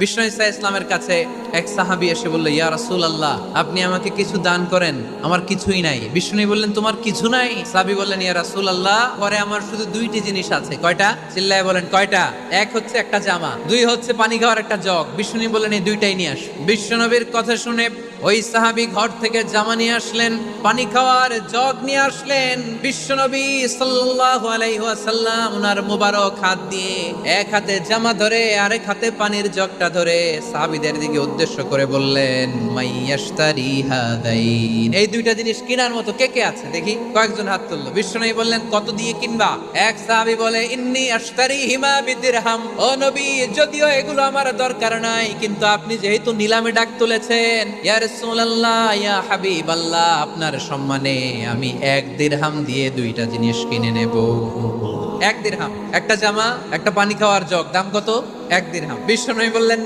বিষ্ণু ইসা ইসলামের কাছে এক সাহাবী এসে বলল, ইয়া রাসূলুল্লাহ, আপনি আমাকে কিছু দান করেন, আমার কিছুই নাই। বিষ্ণু বললেন, তোমার কিছু নাই? সাহাবী বললেন, ইয়া রাসূলুল্লাহ, পরে আমার শুধু দুইটি জিনিস আছে। কয়টা? চিল্লায় বলেন কয়টা? এক হচ্ছে একটা জামা, দুই হচ্ছে পানি খাওয়ার একটা জগ। বিষ্ণু বললেন, এই দুইটাই নিয়ে আস। বিশ্বনবীর কথা শুনে ওই সাহাবী ঘর থেকে জামা নিয়ে আসলেন, পানি খাওয়ার জগ নিয়ে আসলেন। বিশ্বনবী সাল্লাল্লাহু আলাইহি ওয়াসাল্লাম ওনার মুবারক হাত দিয়ে এক হাতে জামা ধরে আরেক হাতে পানির জগটা ধরে সাহাবীদের দিকে উদ্দেশ্য করে বললেন, মাইয়াশতারি হাদাইন, এই দুইটা জিনিস কেনার মতো কে কে আছে দেখি? কয়েকজন হাত তুললো। বিশ্বনবী বললেন, কত দিয়ে কিনবা? এক সাহাবী বলে, ইন্নী আশতারি হিমা বিদিরহাম, ও নবী, যদিও এগুলো আমার দরকার নাই, কিন্তু আপনি যেহেতু নিলামে ডাক তুলেছেন, ইয়া রাসূলুল্লাহ, ইয়া হাবিবাল্লাহ, আপনার সম্মানে আমি 1 দিরহাম দিয়ে দুইটা জিনিস কিনে নেব। 1 দিরহাম, একটা জামা, একটা পানি খাওয়ার জগ, দাম কত? 1 দিরহাম। বিশ্বনবী বললেন,